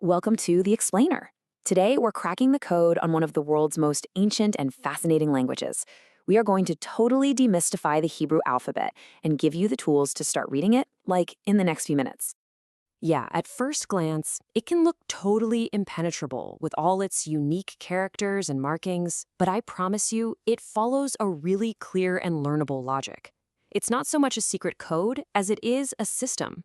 Welcome to The Explainer. Today, we're cracking the code on one of the world's most ancient and fascinating languages. We are going to totally demystify the Hebrew alphabet and give you the tools to start reading it, like in the next few minutes. Yeah, at first glance, it can look totally impenetrable with all its unique characters and markings, but I promise you, it follows a really clear and learnable logic. It's not so much a secret code as it is a system.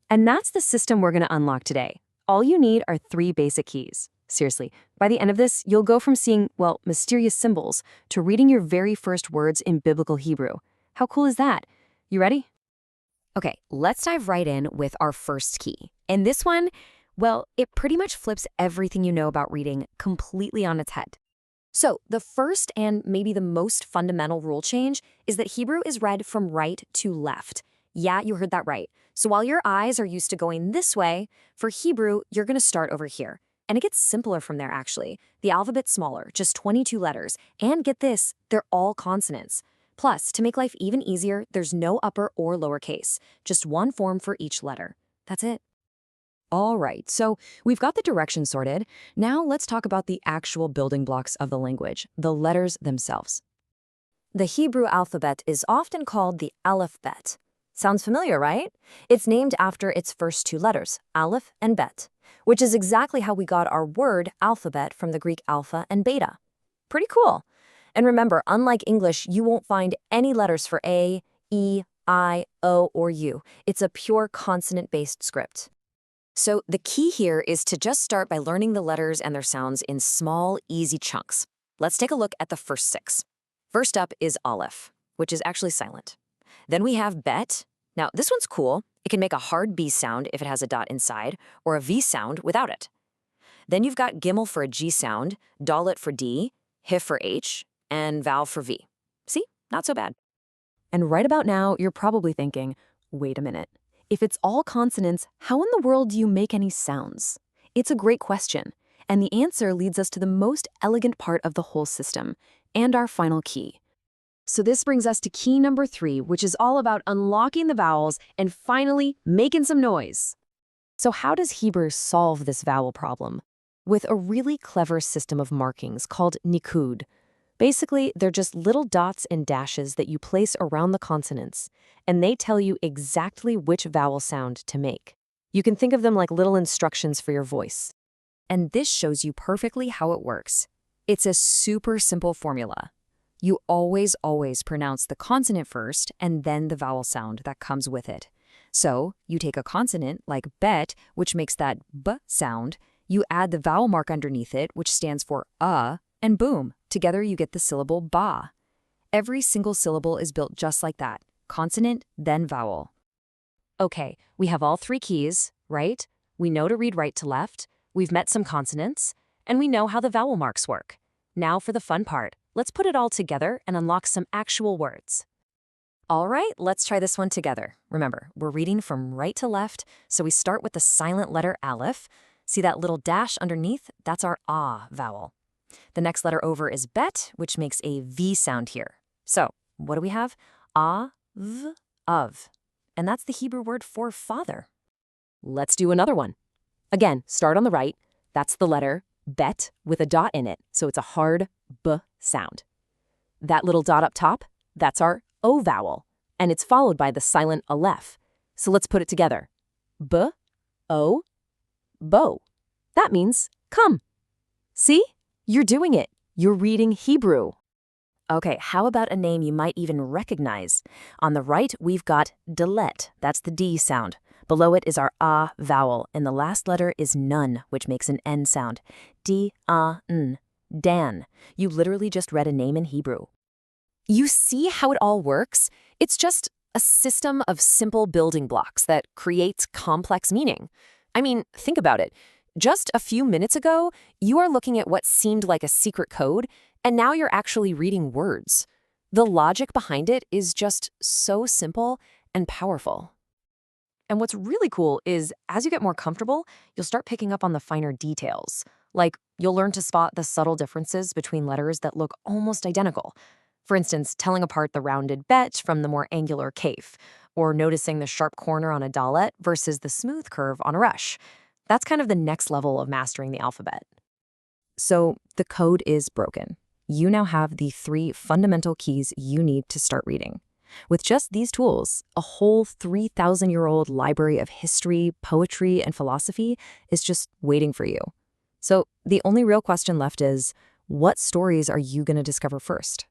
And that's the system we're going to unlock today. All you need are 3 basic keys. Seriously, by the end of this, you'll go from seeing, well, mysterious symbols to reading your very first words in Biblical Hebrew. How cool is that? You ready? Okay, let's dive right in with our first key. And this one, well, it pretty much flips everything you know about reading completely on its head. So, the first and maybe the most fundamental rule change is that Hebrew is read from right to left. Yeah, you heard that right. So while your eyes are used to going this way, for Hebrew, you're going to start over here. And it gets simpler from there, actually. The alphabet's smaller, just 22 letters. And get this, they're all consonants. Plus, to make life even easier, there's no upper or lower case, just one form for each letter. That's it. All right, so we've got the direction sorted. Now let's talk about the actual building blocks of the language, the letters themselves. The Hebrew alphabet is often called the Aleph-Bet. Sounds familiar, right? It's named after its first 2 letters, Aleph and Bet, which is exactly how we got our word alphabet from the Greek alpha and beta. Pretty cool. And remember, unlike English, you won't find any letters for A, E, I, O, or U. It's a pure consonant-based script. So the key here is to just start by learning the letters and their sounds in small, easy chunks. Let's take a look at the first 6. First up is Aleph, which is actually silent. Then we have Bet. Now, this one's cool. It can make a hard B sound if it has a dot inside, or a V sound without it. Then you've got Gimel for a G sound, Dalet for D, Hif for H, and Vav for V. See? Not so bad. And right about now, you're probably thinking, wait a minute. If it's all consonants, how in the world do you make any sounds? It's a great question, and the answer leads us to the most elegant part of the whole system, and our final key. So this brings us to key number 3, which is all about unlocking the vowels and finally making some noise. So how does Hebrew solve this vowel problem? With a really clever system of markings called nikud. Basically, they're just little dots and dashes that you place around the consonants, and they tell you exactly which vowel sound to make. You can think of them like little instructions for your voice. And this shows you perfectly how it works. It's a super simple formula. You always pronounce the consonant first and then the vowel sound that comes with it. So you take a consonant like bet, which makes that b sound, you add the vowel mark underneath it, which stands for and boom, together you get the syllable ba. Every single syllable is built just like that, consonant, then vowel. Okay, we have all 3 keys, right? We know to read right to left, we've met some consonants, and we know how the vowel marks work. Now for the fun part. Let's put it all together and unlock some actual words. All right, let's try this one together. Remember, we're reading from right to left, so we start with the silent letter Aleph. See that little dash underneath? That's our ah vowel. The next letter over is Bet, which makes a V sound here. So, what do we have? V, of. And that's the Hebrew word for father. Let's do another one. Again, start on the right. That's the letter Bet with a dot in it, so it's a hard B sound. That little dot up top, that's our O vowel, and it's followed by the silent Aleph. So let's put it together. B, O, bo. That means come. See? You're doing it. You're reading Hebrew. Okay, how about a name you might even recognize? On the right, we've got Dalet. That's the D sound. Below it is our ah vowel, and the last letter is nun, which makes an N sound. D-A-N. Dan. You literally just read a name in Hebrew. You see how it all works? It's just a system of simple building blocks that creates complex meaning. I mean, think about it. Just a few minutes ago, you are looking at what seemed like a secret code, and now you're actually reading words. The logic behind it is just so simple and powerful. And what's really cool is as you get more comfortable, you'll start picking up on the finer details. Like, you'll learn to spot the subtle differences between letters that look almost identical. For instance, telling apart the rounded bet from the more angular kaf, or noticing the sharp corner on a dalet versus the smooth curve on a resh. That's kind of the next level of mastering the alphabet. So the code is broken. You now have the 3 fundamental keys you need to start reading. With just these tools, a whole 3,000-year-old library of history, poetry, and philosophy is just waiting for you. So the only real question left is, what stories are you going to discover first?